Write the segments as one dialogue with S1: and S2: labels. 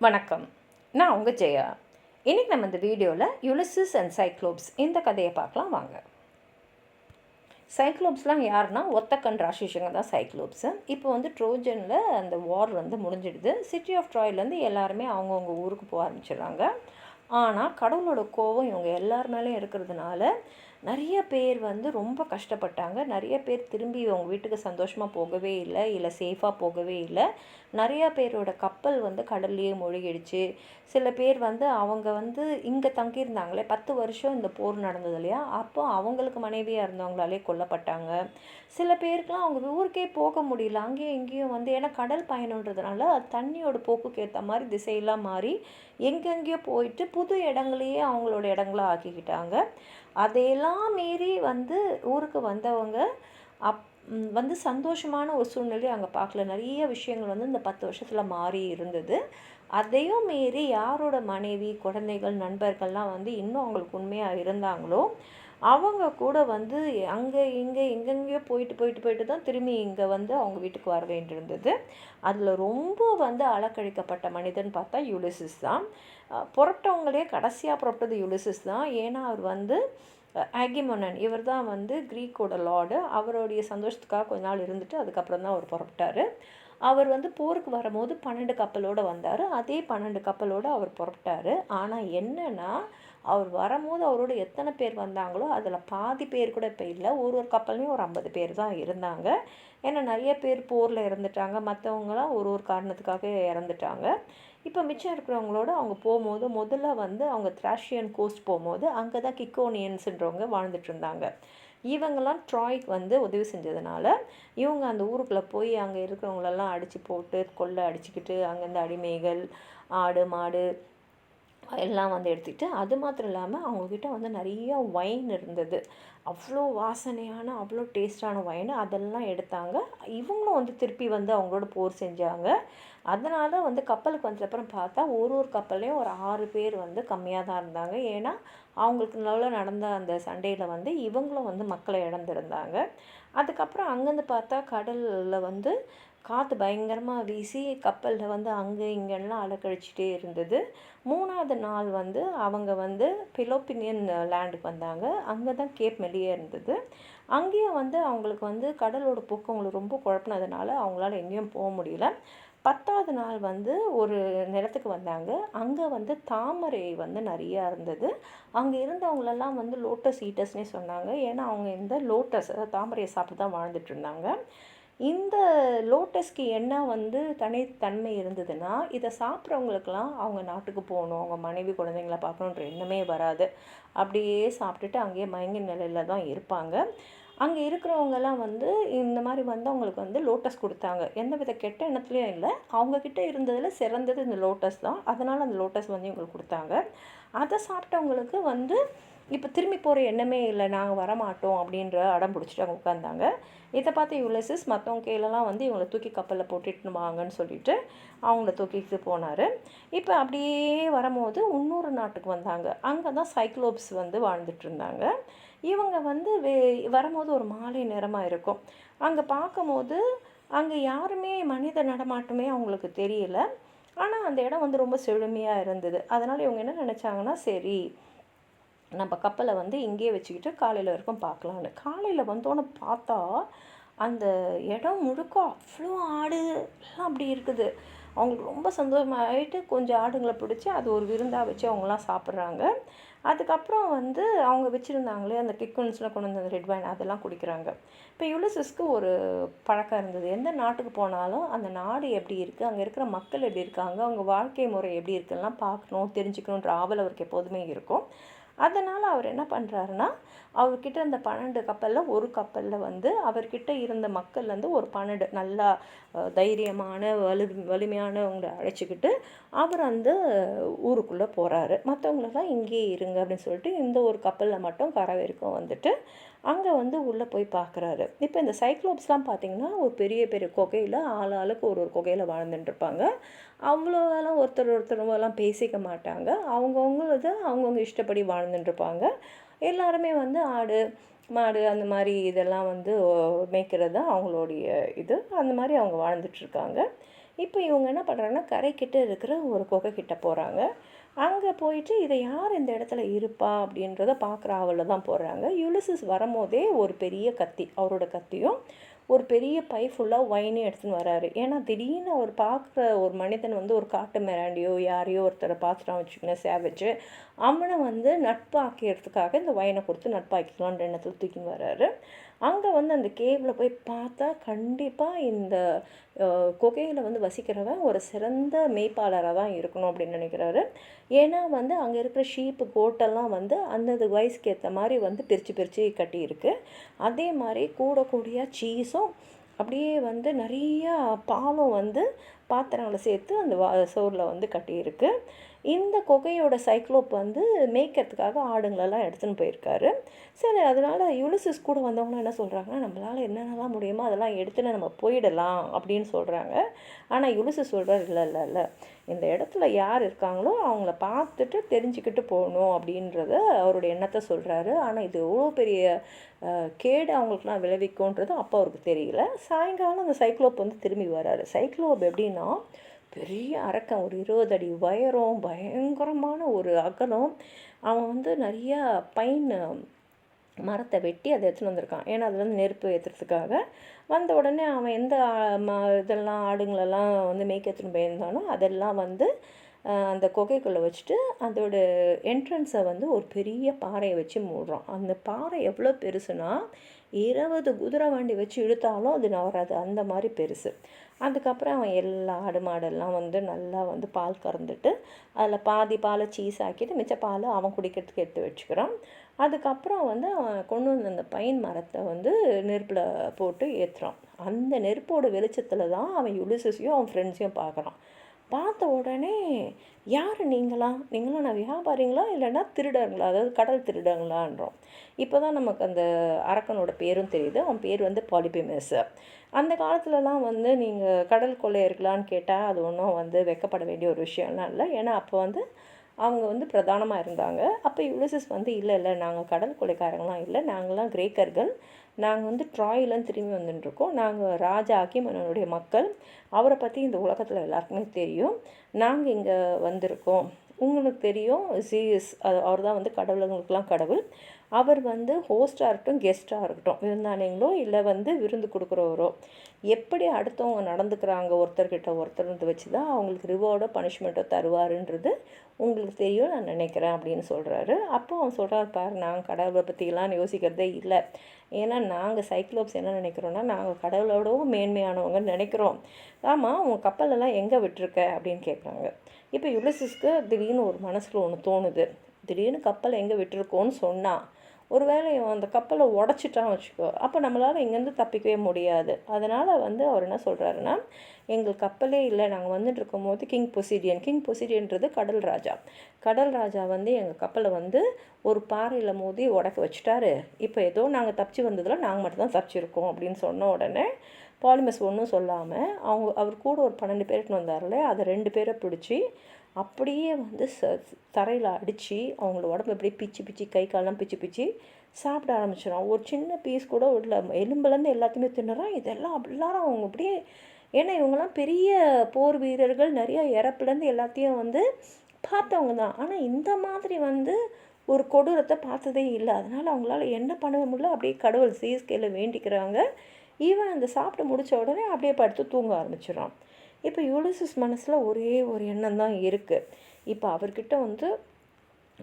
S1: வணக்கம். நான் உங்கள் ஜெயா. இன்றைக்கி நம்ம இந்த வீடியோவில் யுலிசிஸ் அண்ட் சைக்ளோப்ஸ் இந்த கதையை பார்க்கலாம் வாங்க. சைக்ளோப்ஸ்லாம் யாருன்னா ஒத்தக்கண் ராட்சசங்க தான் சைக்ளோப்ஸு. இப்போ ட்ரோஜனில் அந்த வார் முடிஞ்சிடுது. சிட்டி ஆஃப் ட்ராய்லேருந்து எல்லாருமே அவங்கவுங்க ஊருக்கு போக ஆரம்பிச்சிடுறாங்க. ஆனால் கடவுளோட கோபம் இவங்க எல்லார் மேலேயும் இருக்கிறதுனால நிறைய பேர் ரொம்ப கஷ்டப்பட்டாங்க. நிறைய பேர் திரும்பி அவங்க வீட்டுக்கு சந்தோஷமாக போகவே இல்லை சேஃபாக போகவே இல்லை. நிறையா பேரோட கப்பல் கடல்லையே மூழ்கிடுச்சு. சில பேர் அவங்க இங்கே தங்கியிருந்தாங்களே 10 வருஷம் இந்த போர் நடந்தது இல்லையா, அப்போ அவங்களுக்கு மனைவியாக இருந்தவங்களாலே கொல்லப்பட்டாங்க. சில பேருக்குலாம் அவங்க ஊருக்கே போக முடியல. அங்கேயும் இங்கேயும் ஏன்னா கடல் பயணன்றதுனால தண்ணியோட போக்குக்கு ஏற்ற மாதிரி திசையெல்லாம் மாறி எங்கெங்கேயோ போயிட்டு புது இடங்களையே அவங்களோட இடங்களாக ஆக்கிக்கிட்டாங்க. அதையெல்லாம் மீறி ஊருக்கு வந்தவங்க சந்தோஷமான ஒரு சூழ்நிலை அங்கே பார்க்கல. நிறைய விஷயங்கள் இந்த 10 வருஷத்தில் மாறி இருந்தது. அதையும் மீறி யாரோட மனைவி, குழந்தைகள், நண்பர்கள்லாம் இன்னும் அவங்களுக்கு உண்மையாக இருந்தாங்களோ அவங்க கூட அங்கே இங்கே எங்கெங்கேயோ போயிட்டு தான் திரும்பி இங்கே அவங்க வீட்டுக்கு வர வேண்டியிருந்தது. அதில் ரொம்ப அலக்கழிக்கப்பட்ட மனிதன் பார்த்தா யுலிசிஸ் தான். புறப்பட்டவங்களே கடைசியாக புறப்பட்டது யுலிசிஸ் தான். ஏன்னா அவர் ஆகிமோனன் இவர் தான் க்ரீக்கோட லார்டு. அவருடைய சந்தோஷத்துக்காக கொஞ்ச நாள் இருந்துட்டு அதுக்கப்புறம் தான் அவர் புறப்பட்டார். அவர் போருக்கு வரும்போது 12 கப்பலோடு வந்தார். அதே 12 கப்பலோடு அவர் புறப்பட்டார். ஆனால் என்னென்னா அவர் வரும்போது அவரோட எத்தனை பேர் வந்தாங்களோ அதில் பாதி பேர் கூட இப்போ இல்லை. ஒரு கப்பல்லையும் ஒரு 50 பேர் தான் இருந்தாங்க. ஏன்னா நிறைய பேர் போரில் இறந்துட்டாங்க. மற்றவங்களாம் ஒரு காரணத்துக்காக இறந்துட்டாங்க. இப்போ மிச்சம் இருக்கிறவங்களோட அவங்க போகும்போது முதல்ல அவங்க த்ராஷியன் கோஸ்ட் போகும்போது அங்கே தான் கிக்கோனியன்ஸுன்றவங்க வாழ்ந்துட்டு இருந்தாங்க. இவங்கெல்லாம் ட்ராய்க்கு உதவி செஞ்சதுனால இவங்க அந்த ஊருக்குள்ளே போய் அங்கே இருக்கிறவங்களெல்லாம் அடித்து போட்டு கொள்ளை அடிச்சுக்கிட்டு அங்கேருந்து அடிமைகள், ஆடு, மாடு எல்லாம் எடுத்துக்கிட்டு, அது மாத்திரம் இல்லாமல் அவங்கக்கிட்ட நிறைய ஒயின் இருந்தது. அவ்வளோ வாசனையான அவ்வளோ டேஸ்டான ஒயின் அதெல்லாம் எடுத்தாங்க. இவங்களும் திருப்பி அவங்களோட போர் செஞ்சாங்க. அதனால் கப்பலுக்கு வந்ததுக்கப்புறம் பார்த்தா ஒரு கப்பல்லையும் ஒரு 6 பேர் கம்மியாக தான் இருந்தாங்க. ஏன்னா அவங்களுக்கு நல்லா நடந்த அந்த சண்டையில் இவங்களும் மக்களை இழந்திருந்தாங்க. அதுக்கப்புறம் அங்கேருந்து பார்த்தா கடலில் காற்று பயங்கரமாக வீசி கப்பலில் அங்கே இங்கெல்லாம் அலக்கழிச்சிட்டே இருந்தது. 3ஆவது நாள் அவங்க பெலோப்பினியன் லேண்டுக்கு வந்தாங்க. அங்கே தான் கேப் மெலியே இருந்தது. அங்கேயும் அவங்களுக்கு கடலோட போக்கு அவங்களுக்கு ரொம்ப குழப்பினதுனால அவங்களால எங்கேயும் போக முடியல. 10ஆவது நாள் ஒரு நிலத்துக்கு வந்தாங்க. அங்கே தாமரை நிறையா இருந்தது. அங்கே இருந்தவங்களெல்லாம் லோட்டஸ் ஈட்டர்ஸ்னே சொன்னாங்க. ஏன்னா அவங்க இந்த லோட்டஸ் தாமரையை சாப்பிட்டு தான் வாழ்ந்துட்டு இருந்தாங்க. இந்த லோட்டஸ்க்கு என்ன தனித்தன்மை இருந்ததுன்னா, இதை சாப்பிட்றவங்களுக்கெல்லாம் அவங்க நாட்டுக்கு போகணும், அவங்க மனைவி குழந்தைங்கள பார்க்கணுன்ற எண்ணமே வராது. அப்படியே சாப்பிட்டுட்டு அங்கேயே மயங்கிய நிலையில் தான் இருப்பாங்க. அங்கே இருக்கிறவங்கெல்லாம் இந்த மாதிரி அவங்களுக்கு லோட்டஸ் கொடுத்தாங்க. எந்த வித கெட்ட எண்ணத்துலேயும் இல்லை. அவங்கக்கிட்ட இருந்ததில் சிறந்தது இந்த லோட்டஸ் தான். அதனால் அந்த லோட்டஸ் இவங்களுக்கு கொடுத்தாங்க. அதை சாப்பிட்டவங்களுக்கு இப்போ திரும்பி போகிற எண்ணமே இல்லை, நாங்கள் வரமாட்டோம் அப்படின்ற அடம் பிடிச்சிட்டு அவங்க உட்காந்தாங்க. இதை பார்த்து யுலிசிஸ் மற்றவங்க கையிலலாம் இவங்களை தூக்கி கப்பலில் போட்டுட்டு வாங்கன்னு சொல்லிட்டு அவங்கள தூக்கிட்டு போனார். இப்போ அப்படியே வரும்போது இன்னொரு நாட்டுக்கு வந்தாங்க. அங்கே தான் சைக்ளோப்ஸ் வாழ்ந்துட்டு இருந்தாங்க. இவங்க வரும்போது ஒரு மாலை நேரமாக இருக்கும். அங்கே பார்க்கும்போது அங்கே யாருமே மனித நடமாட்டமே அவங்களுக்கு தெரியல. ஆனால் அந்த இடம் ரொம்ப செழுமையாக இருந்தது. அதனால் இவங்க என்ன நினச்சாங்கன்னா, சரி நம்ம கப்பலை இங்கேயே வச்சுக்கிட்டு காலையில் வரைக்கும் பார்க்கலான்னு. காலையில் வந்தோன்னு பார்த்தா அந்த இடம் முழுக்க அவ்வளோ ஆடு எல்லாம் அப்படி இருக்குது. அவங்களுக்கு ரொம்ப சந்தோஷமாகிட்டு கொஞ்சம் ஆடுங்களை பிடிச்சி அது ஒரு விருந்தாக வச்சு அவங்களாம் சாப்பிட்றாங்க. அதுக்கப்புறம் அவங்க வச்சுருந்தாங்களே அந்த கிக்குன்ஸ்லாம் கொண்டு வந்து ரெட் வைன் அதெல்லாம் குடிக்கிறாங்க. இப்போ யுலிசிஸ்க்கு ஒரு பழக்கம் இருந்தது. எந்த நாட்டுக்கு போனாலும் அந்த நாடு எப்படி இருக்குது, அங்கே இருக்கிற மக்கள் எப்படி இருக்காங்க, அவங்க வாழ்க்கை முறை எப்படி இருக்குலாம் பார்க்கணும், தெரிஞ்சுக்கணுன்ற ஆவல் அவருக்கு எப்போதுமே இருக்கும். அதனால் அவர் என்ன பண்ணுறாருன்னா, அவர்கிட்ட இந்த 12 கப்பலில் ஒரு கப்பலில் அவர்கிட்ட இருந்த மக்கள் ஒரு 12 நல்லா தைரியமான வலிமையானவங்களை அழைச்சிக்கிட்டு அவர் அந்த ஊருக்குள்ளே போகிறாரு. மற்றவங்களெல்லாம் இங்கேயே இருங்க அப்படின்னு சொல்லிட்டு இந்த ஒரு கப்பலில் மட்டும் கரை வரைக்கும் அங்கே உள்ளே போய் பார்க்குறாரு. இப்போ இந்த சைக்ளோப்ஸ்லாம் பார்த்திங்கன்னா ஒரு பெரிய பெரிய குகையில் ஆளுக்கு ஒரு குகையில் வாழ்ந்துட்டுருப்பாங்க. அவ்வளோவெல்லாம் ஒருத்தரெல்லாம் பேசிக்க மாட்டாங்க. அவங்கவுங்க இஷ்டப்படி வாழ்ந்துட்டுருப்பாங்க. எல்லாருமே ஆடு, மாடு அந்த மாதிரி இதெல்லாம் மேய்க்கிறது தான் அவங்களுடைய இது. அந்த மாதிரி அவங்க வாழ்ந்துட்டுருக்காங்க. இப்போ இவங்க என்ன பண்ணுறாங்கன்னா கரைக்கிட்ட இருக்கிற ஒரு குகை கிட்ட போகிறாங்க. அங்கே போயிட்டு இதை யார் இந்த இடத்துல இருப்பா அப்படின்றத பார்க்குற ஆவலில் தான் போடுறாங்க. யுலிசஸ் வரும்போதே ஒரு பெரிய கத்தி, அவரோட கத்தியும் ஒரு பெரிய பை ஃபுல்லாக ஒயினையும் எடுத்துன்னு வராரு. ஏன்னா திடீர்னு அவர் பார்க்குற ஒரு மனிதன் வந்து ஒரு காட்டு மிராண்டியோ யாரையோ ஒருத்தரை பார்த்துட்டான் வச்சுக்கோங்க, சேவச்சு, அவனை வந்து நட்பாக்கிறதுக்காக இந்த ஒயினை கொடுத்து நட்பாக்கிக்கலான்ற எண்ணத்தில் தூக்கின்னு வராரு. அங்கே வந்து அந்த கேவில் போய் பார்த்தா கண்டிப்பாக இந்த குகையில் வந்து வசிக்கிறவன் ஒரு சிறந்த மேய்ப்பாளராக தான் இருக்கணும் அப்படின்னு நினைக்கிறாரு. ஏன்னா வந்து அங்கே இருக்கிற ஷீப்பு கோட்டெல்லாம் வந்து அந்தந்த வயசுக்கு ஏற்ற மாதிரி வந்து பிரித்து பிரித்து கட்டியிருக்கு. அதே மாதிரி கூடக்கூடிய சீஸும் அப்படியே வந்து நிறையா பாலும் வந்து பாத்திரங்களை சேர்த்து அந்த சோறில் வந்து கட்டியிருக்கு. இந்த குகையோட சைக்ளோப் வந்து மேய்க்கிறதுக்காக ஆடுங்களெல்லாம் எடுத்துன்னு போயிருக்காரு. சரி, அதனால் யுலிசஸ் கூட வந்தவங்க என்ன சொல்கிறாங்கன்னா, நம்மளால் என்னென்னலாம் முடியுமோ அதெல்லாம் எடுத்துன்னு நம்ம போயிடலாம் அப்படின்னு சொல்கிறாங்க. ஆனால் யுலிசஸ் சொல்கிறார், இல்லை இல்லை இல்லை, இந்த இடத்துல யார் இருக்காங்களோ அவங்கள பார்த்துட்டு தெரிஞ்சுக்கிட்டு போகணும் அப்படின்றத அவருடைய எண்ணத்தை சொல்கிறாரு. ஆனால் இது எவ்வளோ பெரிய கேடு அவங்களுக்குலாம் விளைவிக்கும்ன்றது அப்போ அவருக்கு தெரியல. சாயங்காலம் அந்த சைக்ளோப் வந்து திரும்பி வராரு. சைக்ளோப் எப்படின்னா பெரிய அரக்கன், ஒரு 20 அடி உயரம், பயங்கரமான ஒரு அகலம். அவன் வந்து நிறையா பைன் மரத்தை வெட்டி அதை எடுத்துன்னு வந்திருக்கான். ஏன்னா அது வந்து நெருப்பு ஏற்றுறதுக்காக. வந்த உடனே அவன் எந்த இதெல்லாம் ஆடுங்களெல்லாம் வந்து மேய்க்க எடுத்துன்னு போயிருந்தானோ அதெல்லாம் வந்து அந்த குகைக்குள்ளே வச்சுட்டு அதோட என்ட்ரன்ஸை வந்து ஒரு பெரிய பாறையை வச்சு மூடுறான். அந்த பாறை எவ்வளோ பெருசுனா 20 குதிரை வண்டி வச்சு இழுத்தாலும் அது நவராது, அந்த மாதிரி பெருசு. அதுக்கப்புறம் அவன் எல்லா ஆடு மாடெல்லாம் வந்து நல்லா வந்து பால் கறந்துட்டு அதில் பாதி பாலை சீஸ் ஆக்கிட்டு மிச்ச பாலை அவன் குடிக்கிறதுக்கு எடுத்து வச்சுக்கிறான். அதுக்கப்புறம் வந்து அவன் கொண்டு வந்த அந்த பைன் மரத்தை வந்து நெருப்பில் போட்டு ஏற்றுறான். அந்த நெருப்போட வெளிச்சத்தில் தான் அவன் யுலிசஸையும் அவன் ஃப்ரெண்ட்ஸையும் பார்க்குறான். பார்த்த உடனே, யார் நீங்களாம் நான் வியாபாரிங்களா இல்லைன்னா திருடங்களா, அதாவது கடல் திருடங்களான்றோம். இப்போ தான் நமக்கு அந்த அரக்கனோட பேரும் தெரியுது. அவன் பேர் வந்து பாலிபெமஸ். அந்த காலத்துலலாம் வந்து நீங்கள் கடல் கொள்ளையர்களான்னு கேட்டால் அது ஒன்றும் வந்து வெக்கப்பட வேண்டிய ஒரு விஷயம்லாம் இல்லை. ஏன்னா அப்போ வந்து அவங்க வந்து பிரதானமாக இருந்தாங்க. அப்போ யுலிசஸ் வந்து இல்லை இல்லை, நாங்கள் கடல் கொள்ளைக்காரங்களாம் இல்லை, நாங்களாம் கிரேக்கர்கள், நாங்கள் வந்து ட்ராயிலேருந்து திரும்பி வந்துட்டுருக்கோம், நாங்கள் ராஜா அகிமனனுடைய மக்கள், அவரை பற்றி இந்த உலகத்தில் எல்லாருக்குமே தெரியும், நாங்கள் இங்கே வந்திருக்கோம், உங்களுக்கு தெரியும் ஜீஸ் அவர் தான் வந்து கடவுளுங்களுக்கெல்லாம் கடவுள், அவர் வந்து ஹோஸ்ட்டாக இருக்கட்டும் கெஸ்ட்டாக இருக்கட்டும், விருந்தாளிங்களோ இல்லை வந்து விருந்து கொடுக்குறவரோ, எப்படி அடுத்தவங்க நடந்துக்கிறாங்க ஒருத்தர்கிட்ட ஒருத்தர் வச்சு தான் அவங்களுக்கு ரிவார்டோ பனிஷ்மெண்ட்டோ தருவாருன்றது உங்களுக்கு தெரியும் நான் நினைக்கிறேன் அப்படின்னு சொல்கிறாரு. அப்போ அவன் சொல்கிறார், பாரு நாங்கள் கடவுளை பற்றிலாம் யோசிக்கிறதே இல்லை, ஏன்னா நாங்கள் சைக்ளோப்ஸ் என்ன நினைக்கிறோன்னா நாங்கள் கடவுளோடவும் மேன்மையானவங்கன்னு நினைக்கிறோம். ஆமாம், உங்கள் கப்பலெல்லாம் எங்கே விட்டுருக்க அப்படின்னு கேட்குறாங்க. இப்போ யுலிசஸ்க்கு திடீர்னு ஒரு மனசில் ஒன்று தோணுது. திடீர்னு கப்பலை எங்கே விட்டுருக்கோன்னு சொன்னால் ஒருவேளை அந்த கப்பலை உடச்சிட்டான்னு வச்சுக்கோ, அப்போ நம்மளால் இங்கேருந்து தப்பிக்கவே முடியாது. அதனால் வந்து அவர் என்ன சொல்கிறாருன்னா, எங்கள் கப்பலே இல்லை, நாங்கள் வந்துட்டு இருக்கும்போது கிங் பொசிடியன்றது கடல் ராஜா, கடல் ராஜா வந்து எங்கள் கப்பலை வந்து ஒரு பாறையில் மோதி உடக்க வச்சுட்டாரு. இப்போ ஏதோ நாங்கள் தப்பிச்சு வந்ததில் நாங்கள் மட்டும்தான் தப்பிச்சிருக்கோம் அப்படின்னு சொன்ன உடனே பாலிமஸ் ஒன்றும் சொல்லாமல் அவர் கூட ஒரு 12 பேருக்குன்னு வந்தார்ல, அதை 2 பேரை பிடிச்சி அப்படியே வந்து தரையில் அடித்து அவங்களோட உடம்பு எப்படி பிச்சு கை காலெலாம் பிச்சு சாப்பிட ஆரம்பிச்சிடும். ஒரு சின்ன பீஸ் கூட உள்ள எலும்புலேருந்து எல்லாத்தையுமே தின்னுறான். இதெல்லாம் எல்லாரும் அவங்க அப்படியே, ஏன்னா இவங்கெல்லாம் பெரிய போர் வீரர்கள், நிறைய இறப்புலேருந்து எல்லாத்தையும் வந்து பார்த்தவங்க தான். ஆனால் இந்த மாதிரி வந்து ஒரு கொடூரத்தை பார்த்ததே இல்லை. அதனால் அவங்களால என்ன பண்ண முடியல, அப்படியே கடவுள் சீஸ்கேல வேண்டிக்கிறாங்க. இவன் அந்த சாப்பிட்டு முடித்த உடனே அப்படியே படுத்து தூங்க ஆரம்பிச்சிடான். இப்போ யுலிசஸ் மனசில் ஒரே ஒரு எண்ணம் தான் இருக்குது. இப்போ அவர்கிட்ட வந்து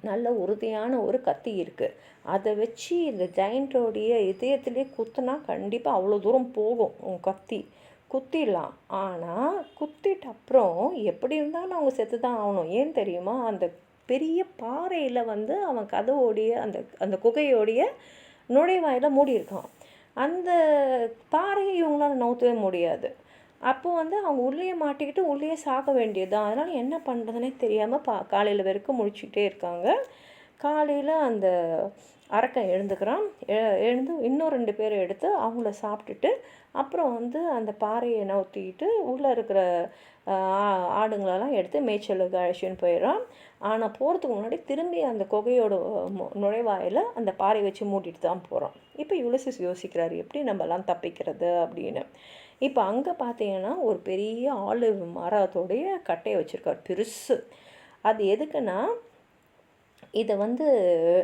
S1: நல்ல உறுதியான ஒரு கத்தி இருக்குது. அதை வச்சு இந்த ஜெயண்ட்டோடைய இதயத்திலே குத்துனா கண்டிப்பாக அவ்வளோ தூரம் போகும் கத்தி, குத்திடலாம். ஆனால் குத்திட்ட அப்புறம் எப்படி இருந்தாலும் அவங்க செத்து தான் ஆகணும். ஏன் தெரியுமா, அந்த பெரிய பாறையில் வந்து அவன் கதவோடைய அந்த குகையோடைய நுழைவாயில் மூடி இருக்கான். அந்த பாறையை இவங்களால நவுத்தவே முடியாது. அப்போது வந்து அவங்க உள்ளே மாட்டிக்கிட்டு உள்ளே சாக வேண்டியது தான். அதனால் என்ன பண்ணுறதுனே தெரியாமல் காலையில் வரைக்கும் முழிச்சிக்கிட்டே இருக்காங்க. காலையில் அந்த அரக்கன் எழுந்துக்கிறான். எழுந்து இன்னும் 2 பேரை எடுத்து அவங்கள சாப்பிட்டுட்டு அப்புறம் வந்து அந்த பாறையை நவுத்திக்கிட்டு உள்ளே இருக்கிற ஆடுங்களெல்லாம் எடுத்து மேய்ச்சலுக்கு அழைச்சின்னு போயிடறான். ஆனால் போகிறதுக்கு முன்னாடி திரும்பி அந்த குகையோட நுழைவாயில் அந்த பாறை வச்சு மூடிட்டு தான் போகிறான். இப்போ யுலிசஸ் யோசிக்கிறாரு, எப்படி நம்மலாம் தப்பிக்கிறது அப்படின்னு. இப்போ அங்கே பார்த்தீங்கன்னா ஒரு பெரிய ஆலிவ் மரத்தோடைய கட்டையை வச்சுருக்கார் பெருசு. அது எதுக்குன்னா இதை வந்து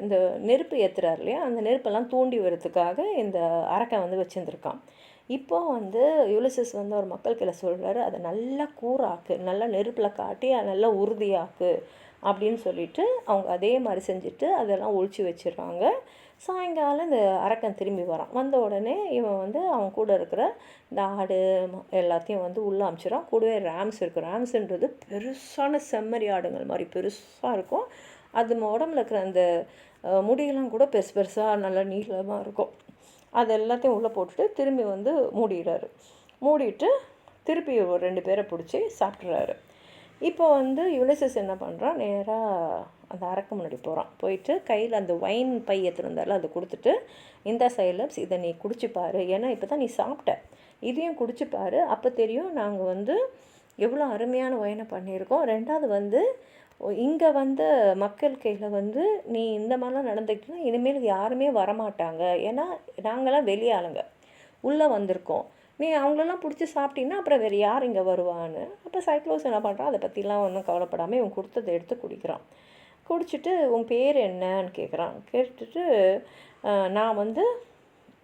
S1: இந்த நெருப்பு ஏற்றுறாரு இல்லையா, அந்த நெருப்பெல்லாம் தூண்டி வரதுக்காக இந்த அரக்கன் வந்து வச்சுருந்துருக்கான். இப்போ வந்து யுலிசஸ் வந்து ஒரு மக்கள் கீழே சொல்கிறாரு, அதை நல்லா கூறாக்கு, நல்லா நெருப்பில் காட்டி அதை நல்லா உறுதியாக்கு அப்படின்னு சொல்லிட்டு அவங்க அதே மாதிரி செஞ்சுட்டு அதெல்லாம் ஒழிச்சு வச்சிடுறாங்க. சாயங்காலம் இந்த அரக்கன் திரும்பி வரான். வந்த உடனே இவன் வந்து அவன் கூட இருக்கிற இந்த ஆடு எல்லாத்தையும் வந்து உள்ளே அமிச்சிடான். கூடவே ரேம்ஸ் இருக்குது. ரேம்ஸுன்றது பெருசான செம்மறி ஆடுங்கள் மாதிரி பெருசாக இருக்கும். அது உடம்புல இருக்கிற அந்த முடியெல்லாம் கூட பெருசு பெருசாக நல்லா நீளமாக இருக்கும். அது எல்லாத்தையும் உள்ளே போட்டுட்டு திரும்பி வந்து மூடிடுறாரு. மூடிட்டு திருப்பி ஒரு 2 பேரை பிடிச்சி சாப்பிட்றாரு. இப்போ வந்து யுலிசஸ் என்ன பண்ணுறான், நேராக அந்த அரக்கு முன்னாடி போகிறான். போயிட்டு கையில் அந்த ஒயின் பை எடுத்துருந்தால அதை கொடுத்துட்டு, இந்த சைலப்ஸ் இதை நீ குடிச்சுப்பாரு, ஏன்னா இப்போ தான் நீ சாப்பிட்ட, இதையும் குடிச்சுப்பாரு, அப்போ தெரியும் நாங்கள் வந்து எவ்வளோ அருமையான ஒயினை பண்ணியிருக்கோம். 2வது வந்து இங்கே வந்து மக்கள் கையில் வந்து நீ இந்த மாதிரிலாம் நடந்துக்கிட்டா இனிமேல் யாருமே வரமாட்டாங்க, ஏன்னா நாங்களாம் வெளியே ஆளுங்க உள்ளே வந்திருக்கோம், நீ அவங்களெல்லாம் பிடிச்சி சாப்பிட்டீங்கன்னா அப்புறம் வேறு யார் இங்கே வருவான்னு. அப்போ சைக்ளோஸ் என்ன பண்ணுறான், அதை பற்றிலாம் ஒன்றும் கவலைப்படாமல் இவன் கொடுத்ததை எடுத்து குடிக்கிறான். குடிச்சிட்டு உன் பேர் என்னன்னு கேட்குறான். கேட்டுட்டு நான் வந்து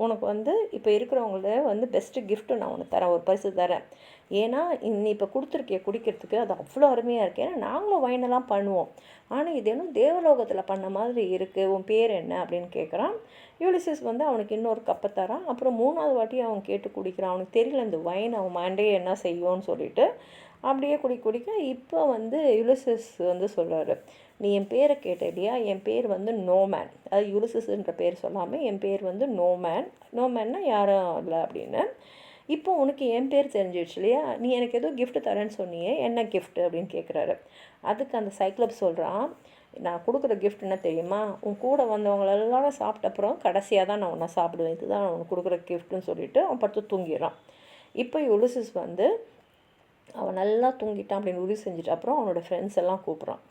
S1: உனக்கு வந்து இப்போ இருக்கிறவங்கள வந்து பெஸ்ட்டு கிஃப்ட்டு நான் உனக்கு தரேன், ஒரு பரிசு தரேன், ஏன்னா நீ இப்போ கொடுத்துருக்கிய குடிக்கிறதுக்கு அது அவ்வளோ அருமையாக இருக்குது, ஏன்னா நாங்களும் வைனெல்லாம் பண்ணுவோம், ஆனால் இது இன்னும் தேவலோகத்தில் பண்ண மாதிரி இருக்குது, உன் பேர் என்ன அப்படின்னு கேட்குறான். யூலிசஸ் வந்து அவனுக்கு இன்னொரு கப்பை தரான். அப்புறம் 3வது வாட்டி அவன் கேட்டு குடிக்கிறான். அவனுக்கு தெரியல இந்த வைன் அவன் மண்டையே என்ன செய்யும்னு சொல்லிட்டு அப்படியே குடிக்க இப்போ வந்து யுலிசஸ் வந்து சொல்கிறாரு, நீ என் பேரை கேட்ட இல்லையா, என் பேர் வந்து நோமேன், அது யுலிசஸ்ன்ற பேர் சொல்லாமல் என் பேர் வந்து நோமேன், நோமேன்னா யாரும் இல்லை அப்படின்னு. இப்போ உனக்கு என் பேர் தெரிஞ்சிடுச்சு இல்லையா, நீ எனக்கு ஏதோ கிஃப்ட் தரேன்னு சொன்னியே, என்ன கிஃப்ட் அப்படின்னு கேட்குறாரு. அதுக்கு அந்த சைக்ளப்ஸ் சொல்கிறான், நான் கொடுக்குற கிஃப்ட் என்ன தெரியுமா, உன் கூட வந்தவங்களெல்லாம் சாப்பிட்டப்புறம் கடைசியாக தான் நான் உன்னை சாப்பிடுவேன், இதுதான் நான் உனக்கு கொடுக்குற கிஃப்ட்டுன்னு சொல்லிவிட்டு அவன் படுத்து தூங்கிடுறான். இப்போ யுலிசஸ் வந்து அவன் நல்லா தூங்கிட்டான் அப்படின்னு உறுதி செஞ்சுட்டு அப்புறம் அவனோட ஃப்ரெண்ட்ஸ் எல்லாம் கூப்பிட்றான்.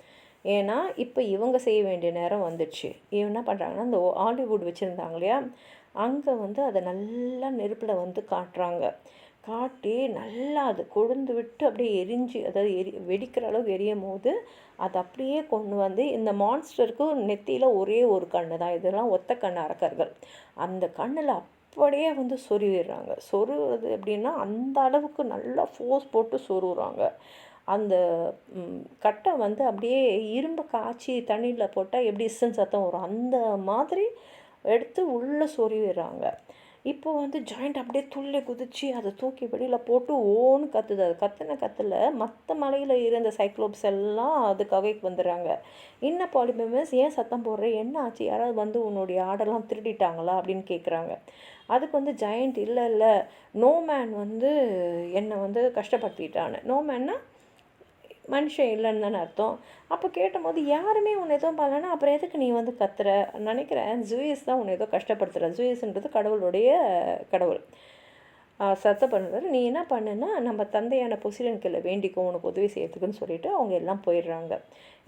S1: ஏன்னா இப்போ இவங்க செய்ய வேண்டிய நேரம் வந்துடுச்சு. இவன் என்ன பண்ணுறாங்கன்னா இந்த ஹாலிவுட் வச்சுருந்தாங்க இல்லையா, அங்கே வந்து அதை நல்லா நெருப்பில் வந்து காட்டுறாங்க. காட்டி நல்லா அது கொழுந்து விட்டு அப்படியே எரிஞ்சு, அதாவது வெடிக்கிற அளவுக்கு எரியும் போது அது அப்படியே கொண்டு வந்து இந்த மான்ஸ்டருக்கு நெத்தியில் ஒரே ஒரு கண்ணு தான், இதெல்லாம் ஒத்த கண்ணு அரக்கர்கள், அந்த கண்ணில் அப்படியே வந்து சொருவிடுறாங்க. சொருவது எப்படின்னா அந்த அளவுக்கு நல்லா ஃபோர்ஸ் போட்டு சொருவுறாங்க. அந்த கட்டை வந்து அப்படியே இரும்பு காய்ச்சி தண்ணியில் போட்டால் எப்படி இஸ்ஸுன்னு சத்தம் வரும், அந்த மாதிரி எடுத்து உள்ளே சொருவிடுறாங்க. இப்போ வந்து ஜாயிண்ட் அப்படியே துள்ளி குதிச்சு அதை தூக்கி வெளியில் போட்டு ஓன்னு கத்துது. அது கத்தில் மற்ற மலையில் இருந்த சைக்ளோப்ஸ் எல்லாம் அதுக்காக வந்துடுறாங்க. என்ன பாலிபெமஸ் ஏன் சத்தம் போடுற, என்ன ஆச்சு, யாராவது வந்து உன்னுடைய ஆடெல்லாம் திருடிட்டாங்களா அப்படின்னு கேட்குறாங்க. அதுக்கு வந்து ஜாயிண்ட் இல்லை நோமேன் வந்து என்னை வந்து கஷ்டப்படுத்திட்டான்னு. நோமேன்னா மனுஷன் இல்லைன்னு தானே அர்த்தம். அப்போ கேட்டபோது யாருமே உன்னை எதுவும் பண்ணலன்னா அப்புறம் எதுக்கு நீ வந்து கத்துற, நினைக்கிறேன் ஜூயஸ் தான் உன்னை ஏதோ கஷ்டப்படுத்துகிற, ஜூயஸ்ன்றது கடவுளுடைய கடவுள் சத்தம் பண்ணுறாரு. நீ என்ன பண்ணுன்னா நம்ம தந்தையான பொசிடன்கில் வேண்டிக்கோ உனக்கு உதவி செய்யறதுக்குன்னு சொல்லிட்டு அவங்க எல்லாம் போயிடுறாங்க.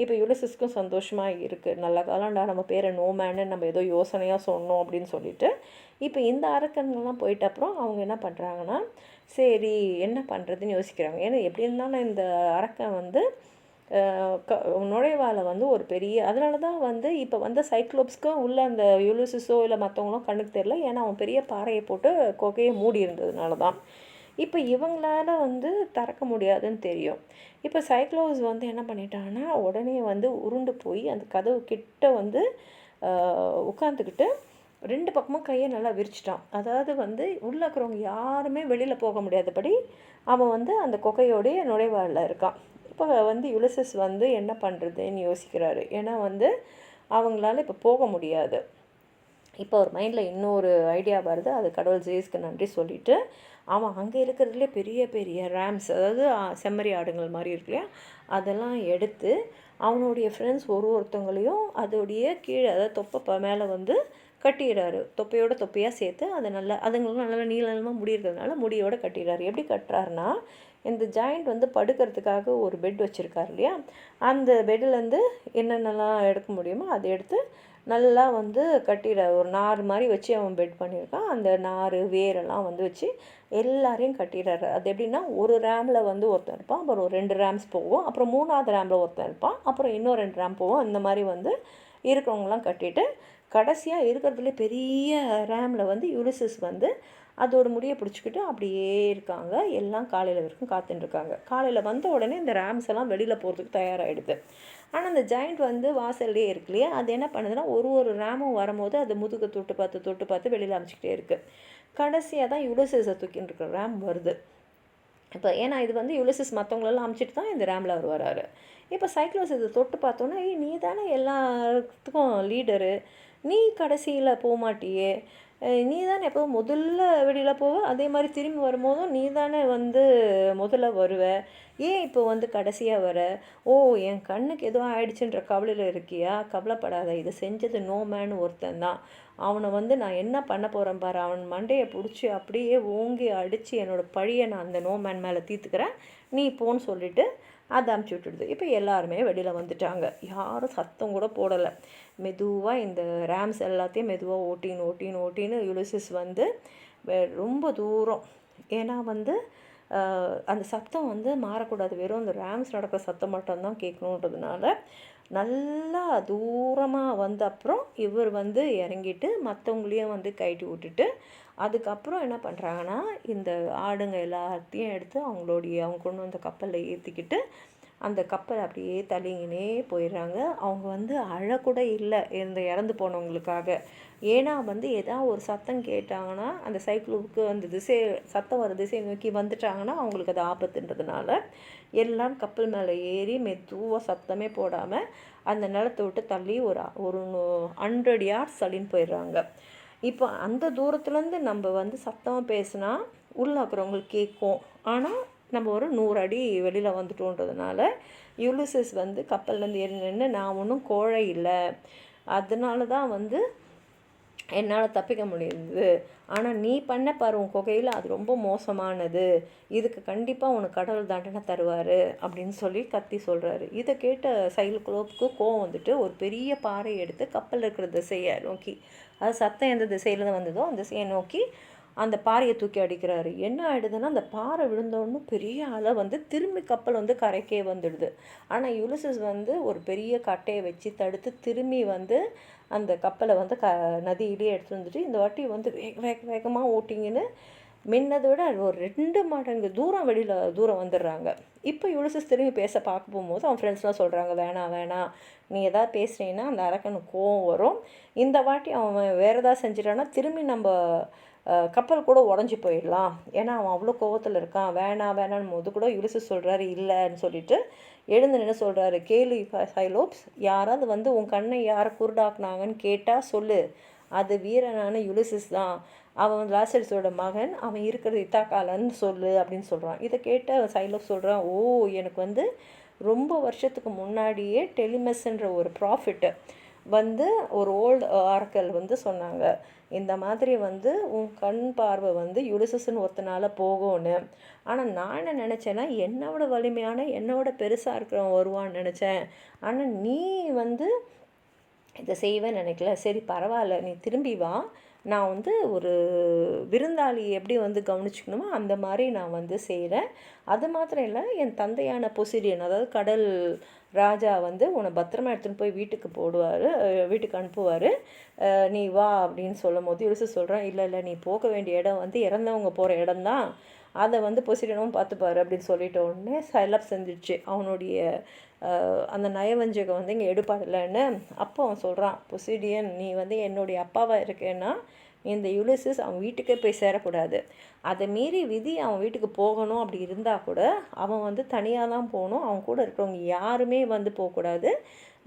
S1: இப்போ யுலிசஸ்க்கும் சந்தோஷமாக இருக்குது, நல்ல காலம்டா நம்ம பேரை நோமேன்னு நம்ம ஏதோ யோசனையாக சொன்னோம் அப்படின்னு சொல்லிட்டு. இப்போ இந்த அரக்கன்கள்லாம் போயிட்ட அப்புறம் அவங்க என்ன பண்ணுறாங்கன்னா, சரி என்ன பண்ணுறதுன்னு யோசிக்கிறாங்க. ஏன்னா எப்படி இருந்தாலும் இந்த அரக்கன் வந்து நுழைவால வந்து ஒரு பெரிய, அதனால தான் வந்து இப்போ வந்து சைக்ளோப்ஸ்க்கும் உள்ள அந்த யுலிசஸோ இல்லை மற்றவங்களும் கண்ணுக்கு தெரியல, ஏன்னா அவன் பெரிய பாறையை போட்டு கொகையை மூடி இருந்ததுனால தான். இப்போ இவங்களால வந்து திறக்க முடியாதுன்னு தெரியும். இப்போ சைக்ளோப்ஸ் வந்து என்ன பண்ணிட்டாங்கன்னா உடனே வந்து உருண்டு போய் அந்த கதவு கிட்ட வந்து உட்காந்துக்கிட்டு 2 பக்கமும் கையை நல்லா விரிச்சிட்டான். அதாவது வந்து உள்ளே இருக்கிறவங்க யாருமே வெளியில் போக முடியாதபடி அவன் வந்து அந்த கொகையோடைய நுழைவாளில் இருக்கான். இப்போ வந்து யுலிசஸ் வந்து என்ன பண்ணுறதுன்னு யோசிக்கிறாரு. ஏன்னா வந்து அவங்களால இப்போ போக முடியாது. இப்போ ஒரு மைண்டில் இன்னொரு ஐடியா வருது, அது கடவுள் ஜேஸ்க்கு நன்றி சொல்லிவிட்டு அவன் அங்கே இருக்கிறதுலே பெரிய பெரிய ரேம்ஸ், அதாவது செம்மறி ஆடுங்கள் மாதிரி இருக்கு இல்லையா, அதெல்லாம் எடுத்து அவனுடைய ஃப்ரெண்ட்ஸ் ஒருத்தவங்களையும் அதோடைய கீழே, அதாவது தொப்பை மேலே வந்து கட்டிடுறாரு. தொப்பையோட தொப்பையாக சேர்த்து அதை நல்லா அதுங்களும் நல்லா நீளமாக முடி இருக்கிறதுனால முடியோடு கட்டிடுறாரு. எப்படி கட்டுறாருன்னா, இந்த ஜாயிண்ட் வந்து படுக்கிறதுக்காக ஒரு பெட் வச்சுருக்காரு இல்லையா, அந்த பெட்டிலேருந்து என்னென்னலாம் எடுக்க முடியுமோ அதை எடுத்து நல்லா வந்து கட்டிட ஒரு நார் மாதிரி வச்சு அவன் பெட் பண்ணியிருக்கான். அந்த நார் வேரெல்லாம் வந்து வச்சு எல்லாரையும் கட்டிடுறாரு. அது எப்படின்னா, ஒரு ரேமில் வந்து ஒருத்தன் இருப்பான், அப்புறம் ஒரு 2 ரேம்ஸ் போகும், அப்புறம் 3வது ரேமில் ஒருத்தன் இருப்பான், அப்புறம் இன்னும் 2 ரேம் போகும். இந்த மாதிரி வந்து இருக்கிறவங்களாம் கட்டிட்டு கடைசியாக இருக்கிறதுலே பெரிய ரேமில் வந்து யுலிசஸ் வந்து அதோட முடியை பிடிச்சிக்கிட்டு அப்படியே இருக்காங்க. எல்லாம் காலையில் வரைக்கும் காத்துட்டுருக்காங்க. காலையில் வந்த உடனே இந்த ரேம்ஸ் எல்லாம் வெளியில் போகிறதுக்கு தயாராகிடுது. ஆனால் அந்த ஜாயிண்ட் வந்து வாசல்லே இருக்கு இல்லையா, அது என்ன பண்ணுதுன்னா ஒரு ரேமும் வரும்போது அது முதுகு தொட்டு பார்த்து வெளியில் அமைச்சிக்கிட்டே இருக்குது. கடைசியாக தான் யுலிசஸை தூக்கின்னு இருக்கிற ரேம் வருது. இப்போ ஏன்னா இது வந்து யுலிசஸ் மற்றவங்களெல்லாம் அமைச்சிட்டு தான் இந்த ரேமில் அவர் வராரு. இப்போ சைக்ளோஸ் இதை தொட்டு பார்த்தோன்னா, நீ தானே எல்லாத்துக்கும் லீடரு, நீ கடைசியில் போக மாட்டியே, நீ தானே எப்போதும் முதல்ல வெளியில் போவ, அதே மாதிரி திரும்பி வரும்போதும் நீ தானே வந்து முதல்ல வருவ, ஏன் இப்போ வந்து கடைசியாக வர? ஓ, என் கண்ணுக்கு எதுவும் ஆயிடுச்சுன்ற கவலையில் இருக்கியா? கவலைப்படாத, இதை செஞ்சது நோமேன்னு ஒருத்தன் தான். அவனை வந்து நான் என்ன பண்ண போகிறேன் பாரு, அவன் மண்டையை பிடிச்சி அப்படியே ஓங்கி அடித்து என்னோடய பழியை நான் அந்த நோமேன் மேலே தீர்த்துக்கிறேன், நீ போன்னு சொல்லிவிட்டு அதை அமுச்சு விட்டுடுது. இப்போ எல்லாருமே வெளியில் வந்துட்டாங்க. யாரும் சத்தம் கூட போடலை. மெதுவாக இந்த ரேம்ஸ் எல்லாத்தையும் மெதுவாக ஓட்டின்னு யுலிசஸ் வந்து ரொம்ப தூரம், ஏன்னா வந்து அந்த சத்தம் வந்து மாறக்கூடாது, வெறும் அந்த ரேம்ஸ் நடக்கிற சத்தம் மட்டும்தான் கேட்கணுன்றதுனால நல்லா தூரமாக வந்த அப்புறம் இவர் வந்து இறங்கிட்டு மற்றவங்களையும் வந்து கழட்டி விட்டுட்டு அதுக்கப்புறம் என்ன பண்ணுறாங்கன்னா, இந்த ஆடுங்க எல்லாத்தையும் எடுத்து அவங்க கொண்டு வந்த கப்பலில் ஏற்றிக்கிட்டு அந்த கப்பல் அப்படியே தள்ளிங்கினே போயிடுறாங்க. அவங்க வந்து அழக்கூட இல்லை இந்த இறந்து போனவங்களுக்காக. ஏன்னா வந்து ஏதாவது ஒரு சத்தம் கேட்டாங்கன்னா, அந்த சைக்கிளுக்கு அந்த சத்தம் வர திசையை நோக்கி வந்துட்டாங்கன்னா அவங்களுக்கு அது ஆபத்துன்றதுனால எல்லாம் கப்பல் மேலே ஏறி மெதுவாக சத்தமே போடாமல் அந்த நிலத்தை விட்டு தள்ளி ஒரு 100 yards தள்ளின்னு போயிடுறாங்க. இப்போ அந்த தூரத்துலேருந்து நம்ம வந்து சத்தமாக பேசினா உள்ளே இருக்கிறவங்களுக்கு கேட்கும். ஆனால் நம்ம ஒரு 100 அடி வெளியில் வந்துட்டோன்றதுனால யுலிசஸ் வந்து கப்பல்லேருந்து ஏறி நின்று, நான் ஒன்றும் கோழை இல்லை, அதனால தான் வந்து என்னால் தப்பிக்க முடியுது, ஆனால் நீ பண்ண பாரு உன் குகையில் அது ரொம்ப மோசமானது, இதுக்கு கண்டிப்பாக உனக்கு கடவுள் தண்டனை தருவார் அப்படின்னு சொல்லி கத்தி சொல்கிறாரு. இதை கேட்ட சைக்ளோப்க்கு கோவம் வந்துட்டு ஒரு பெரிய பாறை எடுத்து கப்பல் இருக்கிற திசையை நோக்கி, அது சத்தம் எந்த திசையில் தான் வந்ததோ அந்த திசையை நோக்கி அந்த பாறையை தூக்கி அடிக்கிறாரு. என்ன ஆகிடுதுன்னா, அந்த பாறை விழுந்தோடனே பெரிய அலை வந்து திரும்பி கப்பல் வந்து கரைக்கே வந்துடுது. ஆனால் யுலிசஸ் வந்து ஒரு பெரிய கட்டையை வச்சு தடுத்து திரும்பி வந்து அந்த கப்பலை வந்து நதியிலே எடுத்து வந்துட்டு இந்த வாட்டி வந்து வேகமாக ஓட்டிங்கன்னு முன்னதை விட ஒரு 2 மடங்கு தூரம் வந்துடுறாங்க. இப்போ யுலிசஸ் திரும்பி பேச பார்க்க போகும்போது அவன் ஃப்ரெண்ட்ஸ்லாம் சொல்கிறாங்க, வேணாம் நீ எதாவது பேசுனீங்கன்னா அந்த அரக்கனுக்கு கோவம் வரும், இந்த வாட்டி அவன் வேறு ஏதாவது செஞ்சிட்டான்னா திரும்பி நம்ம கப்பல் கூட உடஞ்சி போயிடலாம், ஏன்னா அவன் அவ்வளோ கோவத்தில் இருக்கான், வேணான்னு போது கூட யுலிசஸ் சொல்கிறாரு இல்லைன்னு சொல்லிட்டு எழுந்து நின்று சொல்கிறாரு, கேளு சைக்ளோப்ஸ், யாராவது வந்து உன் கண்ணை யாரை குருடாக்குனாங்கன்னு கேட்டால் சொல்லு, அது வீரனான யுலிசஸ் தான், அவன் லாசரஸோட மகன், அவன் இருக்கிறது இத்தாக்காலன்னு சொல்லு அப்படின்னு சொல்கிறான். இதை கேட்ட சைக்ளோப்ஸ் சொல்கிறான், ஓ, எனக்கு வந்து ரொம்ப வருஷத்துக்கு முன்னாடியே டெலிமஸ்ன்ற ஒரு ப்ராஃபிட்டு வந்து ஒரு ஓல்டு ஆரக்கல் வந்து சொன்னாங்க, இந்த மாதிரி வந்து உன் கண் பார்வை வந்து யுலிசஸ்ன்னு ஒருத்தனால போகும்னு. ஆனால் நான் என்ன நினச்சேன்னா, என்னோட வலிமையான என்னோட பெருசாக இருக்கிறவன் வருவான்னு நினச்சேன், ஆனால் நீ வந்து இதை செய்வேன்னு நினைக்கல, சரி பரவாயில்ல நீ திரும்பி வா, நான் வந்து ஒரு விருந்தாளி எப்படி வந்து கவனிச்சுக்கணுமோ அந்த மாதிரி நான் வந்து செய்கிறேன், அது மாத்திரம் இல்லை என் தந்தையான பொசிடியன் அதாவது கடல் ராஜா வந்து உன்னை பத்திரமா எடுத்துன்னு போய் வீட்டுக்கு அனுப்புவார், நீ வா அப்படின்னு சொல்லும் போது யுலிசஸ் சொல்கிறான், இல்லை நீ போக வேண்டிய இடம் வந்து இறந்தவங்க போகிற இடம்தான், அதை வந்து பொசிடியனும் பார்த்துப்பாரு அப்படின்னு சொல்லிட்ட உடனே சைக்ளோப்ஸ் செஞ்சிடுச்சு அவனுடைய அந்த நயவஞ்சகம் வந்து இங்கே எடுப்பாடலைன்னு. அப்போ அவன் சொல்கிறான், பொசிடியன் நீ வந்து என்னுடைய அப்பாவாக இருக்கேன்னா இந்த யுலிசஸ் அவன் வீட்டுக்கே போய் சேரக்கூடாது, அதை மீறி விதி அவன் வீட்டுக்கு போகணும் அப்படி இருந்தால் கூட அவன் வந்து தனியாக தான் போகணும், அவன் கூட இருக்கிறவங்க யாருமே வந்து போகக்கூடாது,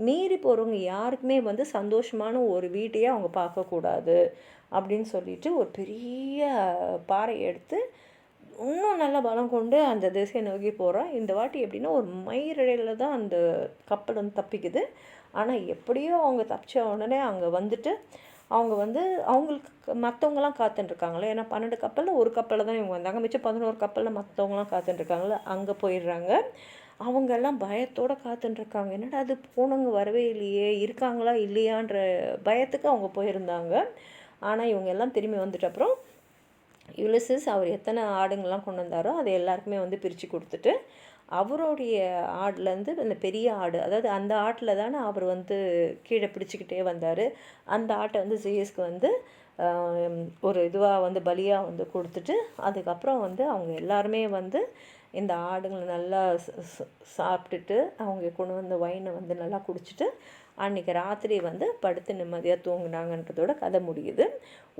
S1: மீறி போகிறவங்க யாருக்குமே வந்து சந்தோஷமான ஒரு வீட்டையே அவங்க பார்க்கக்கூடாது அப்படின்னு சொல்லிட்டு ஒரு பெரிய பாறையை எடுத்து இன்னும் நல்லா பலம் கொண்டு அந்த திசையை நோக்கி போகிறான். இந்த வாட்டி எப்படின்னா ஒரு மயிரிழையில் தான் அந்த கப்பல் வந்து தப்பிக்குது. ஆனால் எப்படியோ அவங்க தப்பிச்ச உடனே அங்கே வந்துட்டு அவங்க வந்து அவங்களுக்கு மற்றவங்களாம் காத்துட்டுருக்காங்களே, ஏன்னா 12 கப்பலில் ஒரு கப்பலில் தான் இவங்க வந்தாங்க, மிச்சம் 11 கப்பலில் மற்றவங்களாம் காத்துட்டுருக்காங்களே, அங்கே போயிடுறாங்க. அவங்கெல்லாம் பயத்தோடு காத்துட்டுருக்காங்க. என்னடா அது போனவங்க வரவே இல்லையே, இருக்காங்களா இல்லையான்ற பயத்துக்கு அவங்க போயிருந்தாங்க. ஆனால் இவங்க எல்லாம் திரும்பி வந்துட்ட அப்புறம் யுலிசஸ் அவர் எத்தனை ஆடுங்கள்லாம் கொண்டு வந்தாரோ அதை எல்லாருக்குமே வந்து பிரித்து கொடுத்துட்டு, அவருடைய ஆடுலேருந்து அந்த பெரிய ஆடு, அதாவது அந்த ஆட்டில் தானே அவர் வந்து கீழே பிடிச்சிக்கிட்டே வந்தார், அந்த ஆட்டை வந்து ஜிஎஸ்க்கு வந்து ஒரு இதுவாக வந்து பலியாக வந்து கொடுத்துட்டு, அதுக்கப்புறம் வந்து அவங்க எல்லாருமே வந்து இந்த ஆடுங்களை நல்லா சாப்பிட்டுட்டு அவங்க கொண்டு வந்த ஒயினை வந்து நல்லா குடிச்சிட்டு அன்றைக்கி ராத்திரி வந்து படுத்து நிம்மதியாக தூங்குனாங்கன்றதோட கதை முடியுது.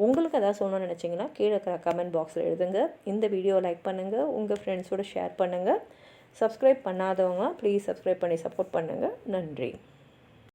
S1: உங்களுக்கு எதாவது சொல்லணும்னு நினச்சிங்கன்னா கீழே இருக்கிற கமெண்ட் பாக்ஸில் எழுதுங்க. இந்த வீடியோவை லைக் பண்ணுங்கள், உங்கள் ஃப்ரெண்ட்ஸோடு ஷேர் பண்ணுங்கள். சப்ஸ்கிரைப் பண்ணாதவங்க ப்ளீஸ் சப்ஸ்கிரைப் பண்ணி சப்போர்ட் பண்ணுங்கள். நன்றி.